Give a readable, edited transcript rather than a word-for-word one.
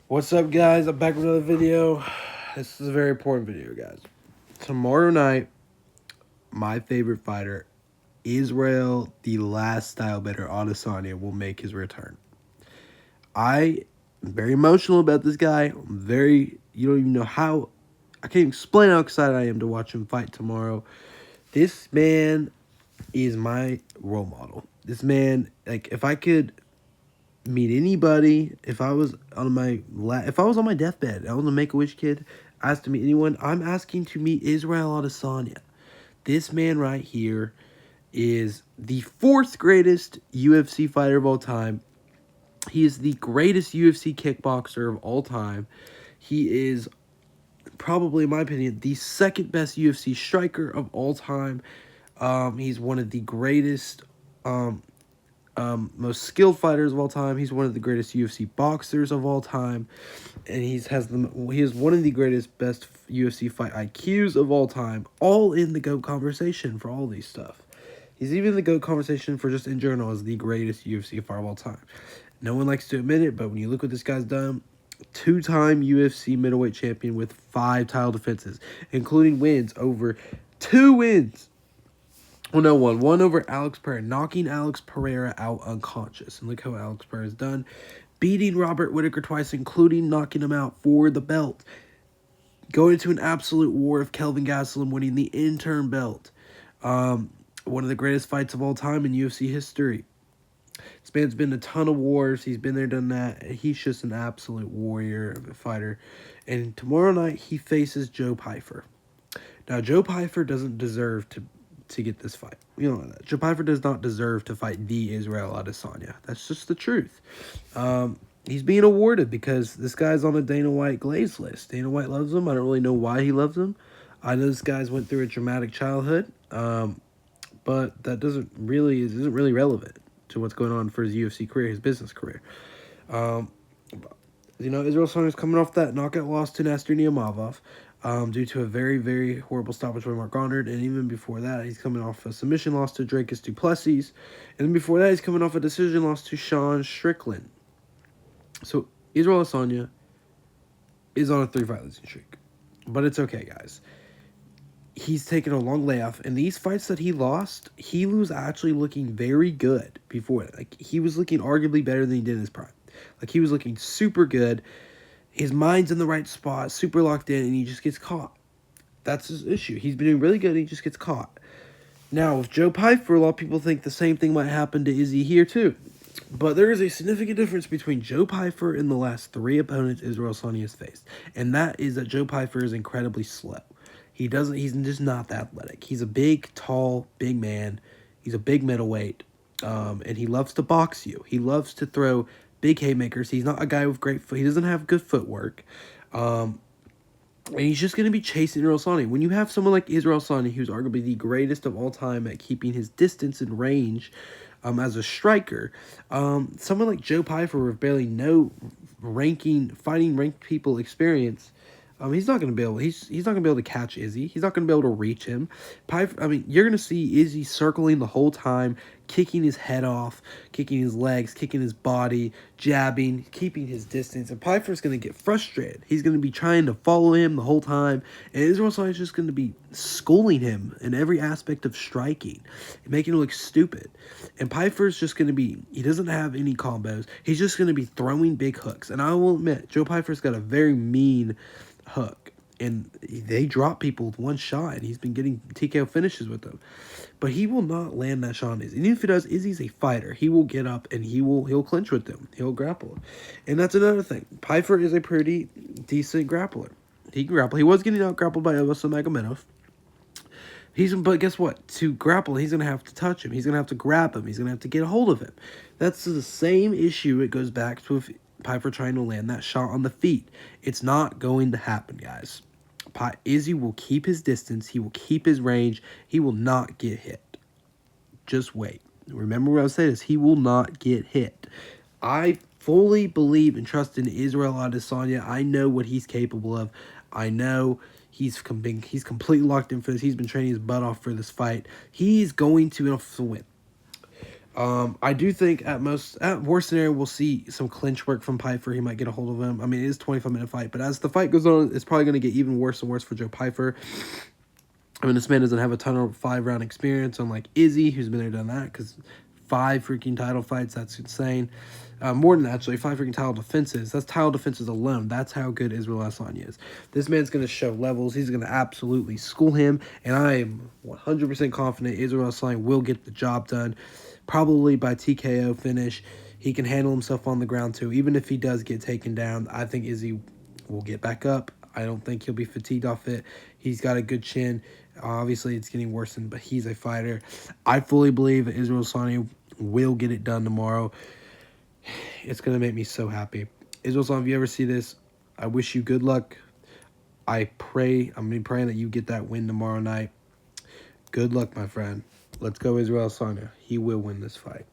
What's up, guys? I'm back with another video. This is a very important video, guys. Tomorrow night, my favorite fighter, Israel, the last stylebender Adesanya, will make his return. I am very emotional about this guy. You don't even know how, I can't even explain how excited I am to watch him fight tomorrow. This man is my role model. This man, like, if I could meet anybody, if I was on my deathbed, I was a Make-A-Wish kid, asked to meet anyone, I'm asking to meet Israel Adesanya. This man right here is the fourth greatest UFC fighter of all time. He is the greatest UFC kickboxer of all time. He is probably, in my opinion, the second best UFC striker of all time. He's one of the greatest most skilled fighters of all time. He's one of the greatest UFC boxers of all time, and he is one of the best UFC fight IQs of all time. All in the GOAT conversation for all these stuff. He's even in the GOAT conversation for just in general as the greatest UFC fighter of all time. No one likes to admit it, but when you look what this guy's done, two-time UFC middleweight champion with 5 title defenses, including two wins. Well, no, one over Alex Pereira, knocking Alex Pereira out unconscious. And look how Alex Pereira has done. Beating Robert Whittaker twice, including knocking him out for the belt. Going into an absolute war of Kelvin Gastelum winning the interim belt. One of the greatest fights of all time in UFC history. This man's been in a ton of wars. He's been there, done that. He's just an absolute warrior of a fighter. And tomorrow night, he faces Joe Pyfer. Now, Joe Pyfer doesn't deserve to get this fight. You know that. Joe Pyfer does not deserve to fight the Israel Adesanya. That's just the truth. He's being awarded because this guy's on a Dana White Glaze list. Dana White loves him. I don't really know why he loves him. I know this guy's went through a dramatic childhood, but that isn't really relevant to what's going on for his UFC career, his business career. Israel Adesanya's coming off that knockout loss to Nasser Niamavov. Due to a very, very horrible stoppage by Mark Arnold. And even before that, he's coming off a submission loss to Dracus du Plessis. And then before that, he's coming off a decision loss to Sean Strickland. So, Israel Adesanya is on a 3-fight losing streak. But it's okay, guys. He's taken a long layoff. And these fights that he lost, he was actually looking very good before that. Like, he was looking arguably better than he did in his prime. Like, he was looking super good. His mind's in the right spot, super locked in, and he just gets caught. That's his issue. He's been doing really good, and he just gets caught. Now, with Joe Pyfer, a lot of people think the same thing might happen to Izzy here, too. But there is a significant difference between Joe Pyfer and the last 3 opponents Israel Adesanya has faced. And that is that Joe Pyfer is incredibly slow. He's just not that athletic. He's a big, tall, big man. He's a big middleweight. And he loves to box you. He loves to throw big haymakers. He's not a guy with great foot. He doesn't have good footwork. And he's just going to be chasing Israel Adesanya. When you have someone like Israel Adesanya, who's arguably the greatest of all time at keeping his distance and range as a striker, someone like Joe Pyfer with barely no fighting ranked people experience, he's not going to be able. He's not going to be able to catch Izzy. He's not going to be able to reach him. You're going to see Izzy circling the whole time, kicking his head off, kicking his legs, kicking his body, jabbing, keeping his distance. And Pyfer's going to get frustrated. He's going to be trying to follow him the whole time, and Israel Adesanya just going to be schooling him in every aspect of striking, and making him look stupid. And Pyfer's just going to be. He doesn't have any combos. He's just going to be throwing big hooks. And I will admit, Joe Pyfer's got a very mean hook, and they drop people with one shot, and he's been getting TKO finishes with them, but he will not land that shot on Izzy. And even if he does, Izzy's a fighter. He will get up and he'll clinch with them. He'll grapple, and that's another thing. Pyfer is a pretty decent grappler. He can grapple. He was getting out grappled by Elvis Magomedov. But guess what? To grapple, he's gonna have to touch him. He's gonna have to grab him. He's gonna have to get a hold of him. That's the same issue. It goes back to Pyfer trying to land that shot on the feet. It's not going to happen, guys. Izzy will keep his distance. He will keep his range. He will not get hit. Just wait. Remember what I was saying is he will not get hit. I fully believe and trust in Israel Adesanya. I know what he's capable of. I know he's completely locked in for this. He's been training his butt off for this fight. He's going to win. I do think at worst scenario, we'll see some clinch work from Pyfer. He might get a hold of him. I mean, it is a 25-minute fight, but as the fight goes on, it's probably going to get even worse and worse for Joe Pyfer. I mean, this man doesn't have a ton of 5-round experience, unlike Izzy, who's been there, done that, because 5 freaking title fights, that's insane. More than that, actually, 5 freaking title defenses. That's title defenses alone. That's how good Israel Adesanya is. This man's going to show levels. He's going to absolutely school him, and I am 100% confident Israel Adesanya will get the job done, probably by TKO finish. He can handle himself on the ground, too. Even if he does get taken down, I think Izzy will get back up. I don't think he'll be fatigued off it. He's got a good chin. Obviously, it's getting worse, but he's a fighter. I fully believe that Israel Adesanya will get it done tomorrow. It's going to make me so happy. Israel Adesanya, if you ever see this, I wish you good luck. I'm praying that you get that win tomorrow night. Good luck, my friend. Let's go, Israel Adesanya. He will win this fight.